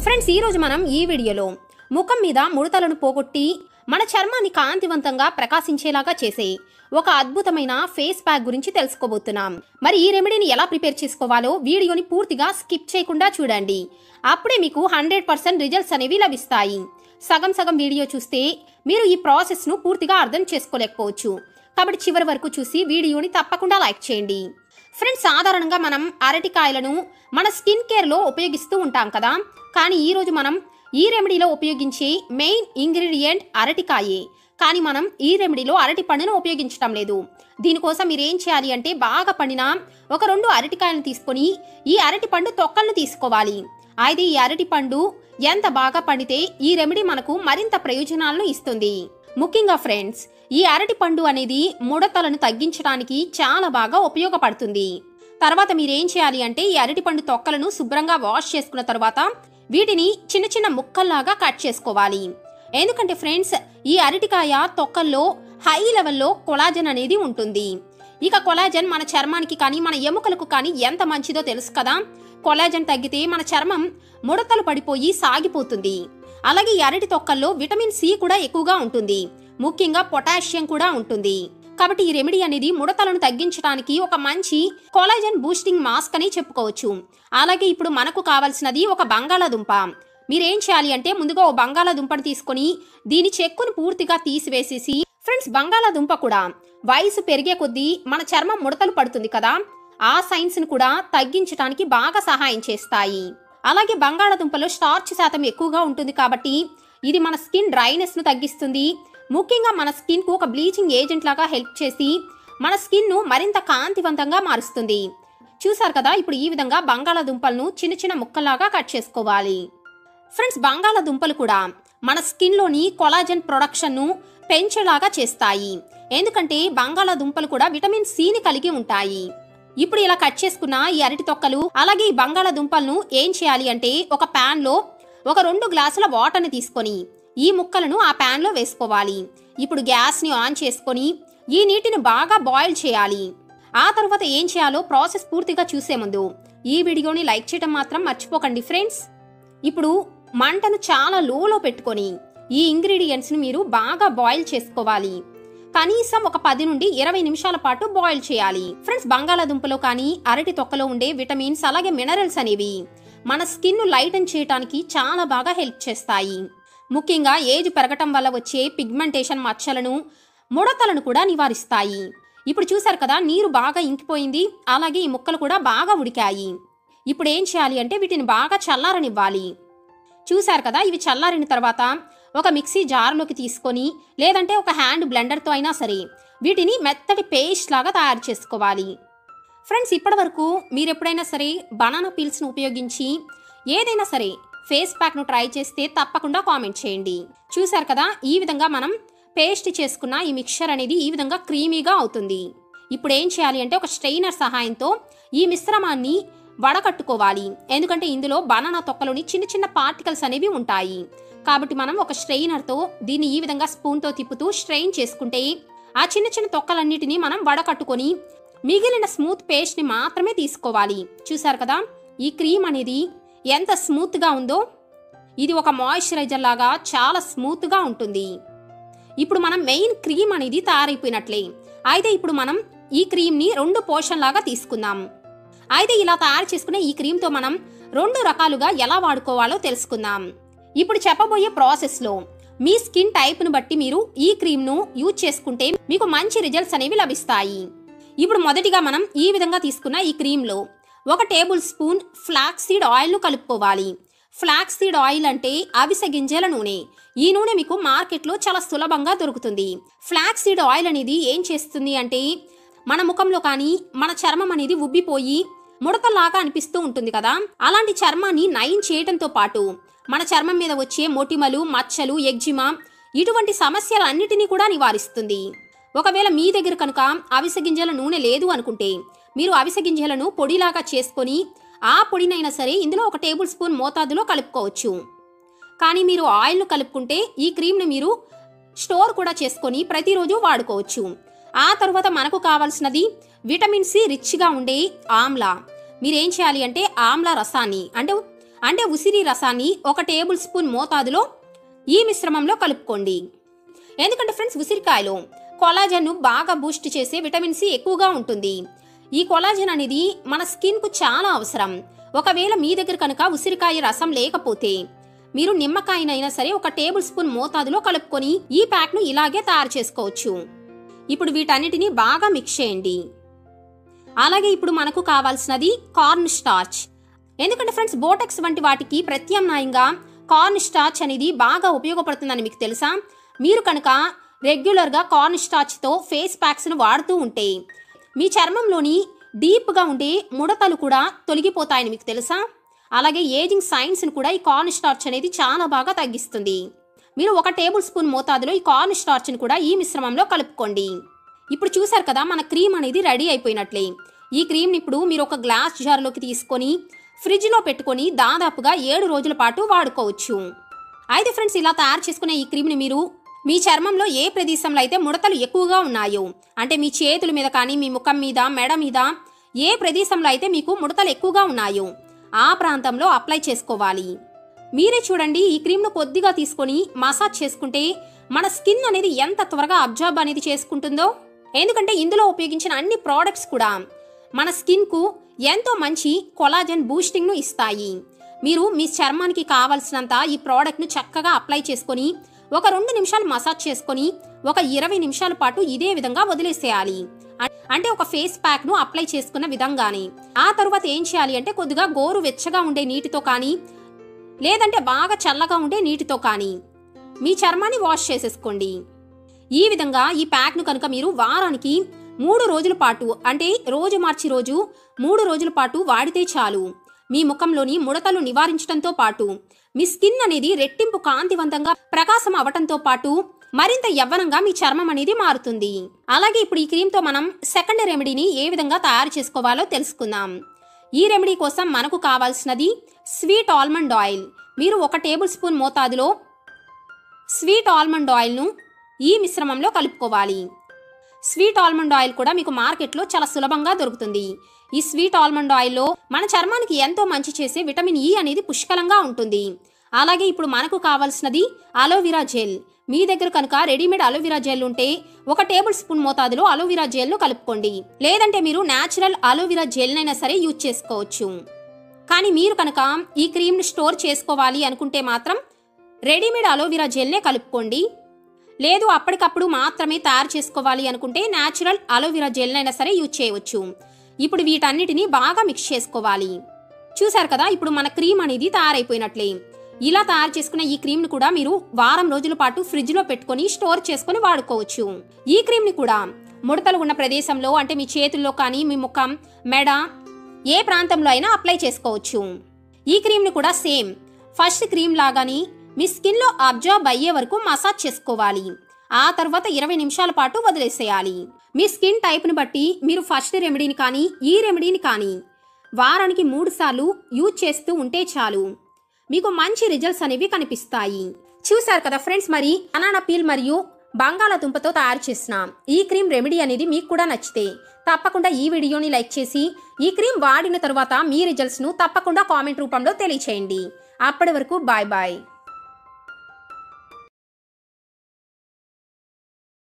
Friends, ఈ రోజు మనం ఈ వీడియోలో ముఖం మీద ముడతలను పోగొట్టి మన చర్మాన్ని కాంతివంతంగా ప్రకాశించేలాగా చేసే ఒక అద్భుతమైన ఫేస్ ప్యాక్ గురించి తెలుసుకోబోతున్నాం. మరి ఈ రెమెడీని ఎలా ప్రిపేర్ చేసుకోవాలో వీడియోని పూర్తిగా స్కిప్ చేయకుండా చూడండి. అప్పుడే మీకు 100% రిజల్ట్స్ అనేవి లభిస్తాయి. సగం సగం వీడియో చూస్తే మీరు ఈ ప్రాసెస్ ను పూర్తిగా అర్థం చేసుకోలేకపోవచ్చు. కాబట్టి చివరి వరకు చూసి వీడియోని తప్పకుండా లైక్ చేయండి. ఫ్రెండ్స్, సాధారణంగా మనం అరటికాయలను మన స్కిన్ కేర్లో ఉపయోగిస్తూ ఉంటాం కదా. కానీ ఈరోజు మనం ఈ రెమెడీలో ఉపయోగించే మెయిన్ ఇంగ్రీడియంట్ అరటికాయే. కానీ మనం ఈ రెమెడీలో అరటి పండును ఉపయోగించడం లేదు. దీనికోసం మీరు ఏం చేయాలి అంటే బాగా పండిన ఒక 2 అరటికాయలను తీసుకొని ఈ అరటి పండు తొక్కలను తీసుకోవాలి. అయితే ఈ అరటి పండు ఎంత బాగా పండితే ఈ రెమెడీ మనకు మరింత ప్రయోజనాలను ఇస్తుంది. ముఖ్యంగా ఫ్రెండ్స్, ఈ అరటి పండు అనేది ముడతలను తగ్గించడానికి చాలా బాగా ఉపయోగపడుతుంది. తర్వాత మీరేం చేయాలి అంటే ఈ అరటి పండు తొక్కలను శుభ్రంగా వాష్ చేసుకున్న తర్వాత వీటిని చిన్న చిన్న ముక్కల్లాగా కట్ చేసుకోవాలి. ఎందుకంటే ఫ్రెండ్స్, ఈ అరటికాయ తొక్కల్లో హై లెవెల్లో కొలాజన్ అనేది ఉంటుంది. ఇక కొలాజన్ మన చర్మానికి కానీ మన ఎముకలకు కానీ ఎంత మంచిదో తెలుసు కదా. కొలాజన్ తగ్గితే మన చర్మం ముడతలు పడిపోయి సాగిపోతుంది. అలాగే ఈ అరటి తొక్కల్లో విటమిన్ సి కూడా ఎక్కువగా ఉంటుంది. ముఖ్యంగా పొటాషియం కూడా ఉంటుంది. కాబట్టి ఈ రెమెడీ అనేది ముడతలను తగ్గించడానికి ఒక మంచి కొలాజన్ బూస్టింగ్ మాస్క్ అని చెప్పుకోవచ్చు. అలాగే ఇప్పుడు మనకు కావాల్సినది ఒక బంగాళాదుంప. మీరేం చేయాలి అంటే ముందుగా ఓ బంగాళాదుంపను తీసుకొని దీని చెక్కును పూర్తిగా తీసివేసేసి, ఫ్రెండ్స్ బంగాళాదుంప కూడా వయసు పెరిగే కొద్దీ మన చర్మం ముడతలు పడుతుంది కదా, ఆ సైన్స్ ను కూడా తగ్గించడానికి బాగా సహాయం చేస్తాయి. అలాగే బంగాళాదుంపలో స్టార్చ్ శాతం ఎక్కువగా ఉంటుంది కాబట్టి ఇది మన స్కిన్ డ్రైనెస్ ను తగ్గిస్తుంది. ముఖ్యంగా మన స్కిన్ కు ఒక బ్లీచింగ్ ఏజెంట్ లాగా హెల్ప్ చేసి మన స్కిన్ ను మరింత కాంతివంతంగా మారుస్తుంది. చూసారు కదా, ఇప్పుడు ఈ విధంగా బంగాళాదుంపలను చిన్న చిన్న ముక్కలాగా కట్ చేసుకోవాలి. ఫ్రెండ్స్, బంగాళాదుంపలు కూడా మన స్కిన్ లోని కొలాజన్ ప్రొడక్షన్ ను పెంచేలాగా చేస్తాయి. ఎందుకంటే బంగాళాదుంపలు కూడా విటమిన్ సి ని కలిగి ఉంటాయి. ఇప్పుడు ఇలా కట్ చేసుకున్న ఈ అరటి తొక్కలు అలాగే ఈ బంగాళాదుంపలను ఏం చేయాలి అంటే ఒక ప్యాన్ లో ఒక 2 గ్లాసుల వాటర్ ని తీసుకొని ఈ ముక్కలను ఆ ప్యాన్ లో వేసుకోవాలి. ఇప్పుడు గ్యాస్ ని ఆన్ చేసుకొని ఈ నీటిని బాగా బాయిల్ చేయాలి. ఆ తర్వాత ఏం చేయాలో ప్రాసెస్ పూర్తిగా చూసే ముందు ఈ వీడియోని లైక్ చేయడం మాత్రం మర్చిపోకండి ఫ్రెండ్స్. ఇప్పుడు మంటను చాలా లోలో పెట్టుకొని ఈ ఇంగ్రీడియంట్స్ ని మీరు బాగా బాయిల్ చేసుకోవాలి. కనీసం ఒక 10 నుండి 20 నిమిషాల పాటు బాయిల్ చేయాలి. ఫ్రెండ్స్, బంగాళాదుంపలో కానీ అరటి తొక్కలో ఉండే విటమిన్స్ అలాగే మినరల్స్ అనేవి మన స్కిన్ ను లైటన్ చేయడానికి చాలా బాగా హెల్ప్ చేస్తాయి. ముఖ్యంగా ఏజ్ పెరగటం వల్ల వచ్చే పిగ్మెంటేషన్ మచ్చలను, ముడతలను కూడా నివారిస్తాయి. ఇప్పుడు చూసారు కదా, నీరు బాగా ఇంకిపోయింది. అలాగే ఈ ముక్కలు కూడా బాగా ఉడికాయి. ఇప్పుడు ఏం చేయాలి అంటే వీటిని బాగా చల్లారనివ్వాలి. చూసారు కదా, ఇవి చల్లారిన తర్వాత ఒక మిక్సీ జార్లోకి తీసుకొని లేదంటే ఒక హ్యాండ్ బ్లెండర్తో అయినా సరే వీటిని మెత్తటి పేస్ట్ లాగా తయారు చేసుకోవాలి. ఫ్రెండ్స్, ఇప్పటి వరకు మీరు ఎప్పుడైనా సరే బనానా పీల్స్ను ఉపయోగించి ఏదైనా సరే ఫేస్ ప్యాక్ను ట్రై చేస్తే తప్పకుండా కామెంట్ చేయండి. చూసారు కదా, ఈ విధంగా మనం పేస్ట్ చేసుకున్న ఈ మిక్చర్ అనేది ఈ విధంగా క్రీమీగా అవుతుంది. ఇప్పుడు ఏం చేయాలి అంటే ఒక స్ట్రెయినర్ సహాయంతో ఈ మిశ్రమాన్ని వడకట్టుకోవాలి. ఎందుకంటే ఇందులో బనానా తొక్కలోని చిన్న చిన్న పార్టికల్స్ అనేవి ఉంటాయి. కాబట్టి మనం ఒక స్ట్రెయినర్తో దీన్ని ఈ విధంగా స్పూన్తో తిప్పుతూ స్ట్రెయిన్ చేసుకుంటే ఆ చిన్న చిన్న తొక్కలన్నిటినీ మనం వడకట్టుకొని మిగిలిన స్మూత్ పేస్ట్ని మాత్రమే తీసుకోవాలి. చూసారు కదా, ఈ క్రీమ్ అనేది ఎంత స్మూత్గా ఉందో. ఇది ఒక మాయిశ్చరైజర్ లాగా చాలా స్మూత్గా ఉంటుంది. ఇప్పుడు మనం మెయిన్ క్రీమ్ అనేది తయారైపోయినట్లే. అయితే ఇప్పుడు మనం ఈ క్రీమ్ని 2 పోర్షన్ లాగా తీసుకుందాం. అయితే ఇలా తయారు చేసుకునే ఈ క్రీమ్తో మనం 2 రకాలుగా ఎలా వాడుకోవాలో తెలుసుకుందాం. ఇప్పుడు చెప్పబోయే ప్రాసెస్లో మీ స్కిన్ టైప్ను బట్టి మీరు ఈ క్రీమ్ను యూజ్ చేసుకుంటే మీకు మంచి రిజల్ట్స్ అనేవి లభిస్తాయి. ఇప్పుడు మొదటిగా మనం ఈ విధంగా తీసుకున్న ఈ క్రీమ్లో 1 టేబుల్ స్పూన్ ఫ్లాక్స్ సీడ్ ఆయిల్ను కలుపుకోవాలి. ఫ్లాక్స్ సీడ్ ఆయిల్ అంటే అవిసె గింజల నూనె. ఈ నూనె మీకు మార్కెట్లో చాలా సులభంగా దొరుకుతుంది. ఫ్లాక్స్ సీడ్ ఆయిల్ అనేది ఏం చేస్తుంది అంటే మన ముఖంలో కానీ మన చర్మం అనేది ఉబ్బిపోయి ముడతలాగా అనిపిస్తూ ఉంటుంది కదా, అలాంటి చర్మాన్ని నయం చేయడంతో పాటు మన చర్మం మీద వచ్చే మొటిమలు, మచ్చలు, ఎగ్జిమా ఇటువంటి సమస్యలన్నిటినీ కూడా నివారిస్తుంది. ఒకవేళ మీ దగ్గర కనుక అవిసె గింజల నూనె లేదు అనుకుంటే మీరు అవిసె గింజలను పొడిలాగా చేసుకొని ఆ పొడినైనా సరే ఇందులో 1 టేబుల్ స్పూన్ మోతాదులో కలుపుకోవచ్చు. కానీ మీరు ఆయిల్ను కలుపుకుంటే ఈ క్రీమ్ని మీరు స్టోర్ కూడా చేసుకొని ప్రతిరోజు వాడుకోవచ్చు. ఆ తర్వాత మనకు కావాల్సినది విటమిన్ సి రిచ్గా ఉండే ఆమ్లా. మీరేం చేయాలి అంటే ఆమ్లా రసాన్ని అంటే అంటే ఉసిరి రసాన్ని 1 టేబుల్ స్పూన్ మోతాదులో ఈ మిశ్రమంలో కలుపుకోండి. ఎందుకంటే ఫ్రెండ్స్ ఉసిరికాయలో కొలాజన్ బాగా బూస్ట్ చేసే విటమిన్ సి ఎక్కువగా ఉంటుంది. ఈ కొలాజన్ అనేది మన స్కిన్ కు చాలా అవసరం. ఒకవేళ మీ దగ్గర కనుక ఉసిరికాయ రసం లేకపోతే మీరు నిమ్మకాయనైనా సరే 1 టేబుల్ స్పూన్ మోతాదులో కలుపుకొని ఈ ప్యాక్ ను ఇలాగే తయారు చేసుకోవచ్చు. ఇప్పుడు వీటన్నిటిని బాగా మిక్స్ చేయండి. అలాగే ఇప్పుడు మనకు కావాల్సినది కార్న్ స్టార్చ్. ఎందుకంటే ఫ్రెండ్స్ బోటెక్స్ వంటి వాటికి ప్రత్యామ్నాయంగా కార్న్ స్టార్చ్ అనేది బాగా ఉపయోగపడుతుందని మీకు తెలుసా? మీరు కనుక రెగ్యులర్గా కార్న్ స్టార్చ్తో ఫేస్ ప్యాక్స్ను వాడుతూ ఉంటే మీ చర్మంలోని డీప్గా ఉండే ముడతలు కూడా తొలగిపోతాయని మీకు తెలుసా? అలాగే ఏజింగ్ సైన్స్ను కూడా ఈ కార్న్ స్టార్చ్ అనేది చాలా బాగా తగ్గిస్తుంది. మీరు 1 టేబుల్ స్పూన్ మోతాదులో ఈ కార్న్ స్టార్చ్ని కూడా ఈ మిశ్రమంలో కలుపుకోండి. ఇప్పుడు చూసారు కదా మన క్రీమ్ అనేది రెడీ అయిపోయినట్లే. ఈ క్రీమ్ని ఇప్పుడు మీరు ఒక గ్లాస్ జార్లోకి తీసుకొని ఫ్రిడ్జ్లో పెట్టుకొని దాదాపుగా 7 రోజుల పాటు వాడుకోవచ్చు. అయితే ఫ్రెండ్స్ ఇలా తయారు చేసుకునే ఈ క్రీమ్ని మీరు మీ చర్మంలో ఏ ప్రదేశంలో అయితే ముడతలు ఎక్కువగా ఉన్నాయో, అంటే మీ చేతుల మీద కానీ మీ ముఖం మీద మెడ మీద ఏ ప్రదేశంలో అయితే మీకు ముడతలు ఎక్కువగా ఉన్నాయో ఆ ప్రాంతంలో అప్లై చేసుకోవాలి. మీరే చూడండి ఈ క్రీమ్ను కొద్దిగా తీసుకొని మసాజ్ చేసుకుంటే మన స్కిన్ అనేది ఎంత త్వరగా అబ్జార్బ్ అనేది చేసుకుంటుందో. ఎందుకంటే ఇందులో ఉపయోగించిన అన్ని ప్రోడక్ట్స్ కూడా మన స్కిన్కు ఎంతో మంచి కొలాజన్ బూస్టింగ్ను ఇస్తాయి. మీరు మీ చర్మానికి కావాల్సినంత ఈ ప్రోడక్ట్ను చక్కగా అప్లై చేసుకొని ఒక 2 నిమిషాలు మసాజ్ చేసుకొని ఒక 20 నిమిషాల పాటు ఇదే విధంగా వదిలేసేయాలి. అంటే ఒక ఫేస్ ప్యాక్ను అప్లై చేసుకున్న విధంగానే. ఆ తర్వాత ఏం చేయాలి అంటే కొద్దిగా గోరు వెచ్చగా ఉండే నీటితో కానీ లేదంటే బాగా చల్లగా ఉండే నీటితో కానీ మీ చర్మాన్ని వాష్ చేసేసుకోండి. ఈ విధంగా ఈ ప్యాక్ను కనుక మీరు వారానికి 3 రోజుల పాటు, అంటే రోజు మార్చి రోజు 3 రోజుల పాటు వాడితే చాలు. మీ ముఖంలోని ముడతలు నివారించడంతో పాటు మీ స్కిన్ అనేది రెట్టింపు కాంతివంతంగా ప్రకాశం అవటంతో పాటు మరింత యవ్వనంగా మీ చర్మం అనేది మారుతుంది. అలాగే ఇప్పుడు ఈ క్రీమ్తో మనం సెకండ్ రెమెడీని ఏ విధంగా తయారు చేసుకోవాలో తెలుసుకుందాం. ఈ రెమెడీ కోసం మనకు కావాల్సినది స్వీట్ ఆల్మండ్ ఆయిల్. మీరు 1 టేబుల్ స్పూన్ మోతాదులో స్వీట్ ఆల్మండ్ ఆయిల్ను ఈ మిశ్రమంలో కలుపుకోవాలి. స్వీట్ ఆల్మండ్ ఆయిల్ కూడా మీకు మార్కెట్లో చాలా సులభంగా దొరుకుతుంది. ఈ స్వీట్ ఆల్మండ్ ఆయిల్లో మన చర్మానికి ఎంతో మంచి చేసే విటమిన్ ఇ అనేది పుష్కలంగా ఉంటుంది. అలాగే ఇప్పుడు మనకు కావాల్సినది అలోవెరా జెల్. మీ దగ్గర కనుక రెడీమేడ్ అలోవెరా జెల్ ఉంటే 1 టేబుల్ స్పూన్ మోతాదులో అలోవెరా జెల్ను కలుపుకోండి. లేదంటే మీరు న్యాచురల్ అలోవెరా జెల్నైనా సరే యూజ్ చేసుకోవచ్చు. కానీ మీరు కనుక ఈ క్రీమ్ని స్టోర్ చేసుకోవాలి అనుకుంటే మాత్రం రెడీమేడ్ అలోవెరా జెల్నే కలుపుకోండి. లేదు అప్పటికప్పుడు మాత్రమే తయారు చేసుకోవాలి అనుకుంటే న్యాచురల్ అలోవెరా జెల్నైనా సరే యూజ్ చేయవచ్చు. ఇప్పుడు వీటన్నిటిని బాగా మిక్స్ చేసుకోవాలి. చూసారు కదా ఇప్పుడు మన క్రీమ్ అనేది తయారైపోయినట్లే. ఇలా తయారు చేసుకున్న ఈ క్రీమ్ని కూడా మీరు వారం రోజుల పాటు ఫ్రిడ్జ్లో పెట్టుకొని స్టోర్ చేసుకొని వాడుకోవచ్చు. ఈ క్రీమ్ని కూడా ముడతలు ఉన్న ప్రదేశంలో, అంటే మీ చేతుల్లో కానీ మీ ముఖం, మెడ ఏ ప్రాంతంలో అయినా అప్లై చేసుకోవచ్చు. ఈ క్రీమ్ని కూడా సేమ్ ఫస్ట్ క్రీమ్ లాగాని మీ స్కిన్లో అబ్జార్బ్ అయ్యే వరకు మసాజ్ చేసుకోవాలి. ఆ తర్వాత 20 నిమిషాల పాటు వదిలేసేయాలి. మీ స్కిన్ టైప్ని బట్టి మీరు ఫస్ట్ రెమెడీని కానీ ఈ రెమెడీని కానీ వారానికి 3 సార్లు యూజ్ చేస్తూ ఉంటే చాలు, మీకు మంచి రిజల్ట్స్ అనేవి కనిపిస్తాయి. చూసారు కదా ఫ్రెండ్స్, మరి బనానా పీల్ మరియు బంగాళాదుంపతో తయారు చేసిన ఈ క్రీమ్ రెమెడీ అనేది మీకు కూడా నచ్చితే తప్పకుండా ఈ వీడియోని లైక్ చేసి ఈ క్రీమ్ వాడిన తర్వాత మీ రిజల్ట్స్ను తప్పకుండా కామెంట్ రూపంలో తెలియచేయండి. అప్పటి వరకు బాయ్ బాయ్.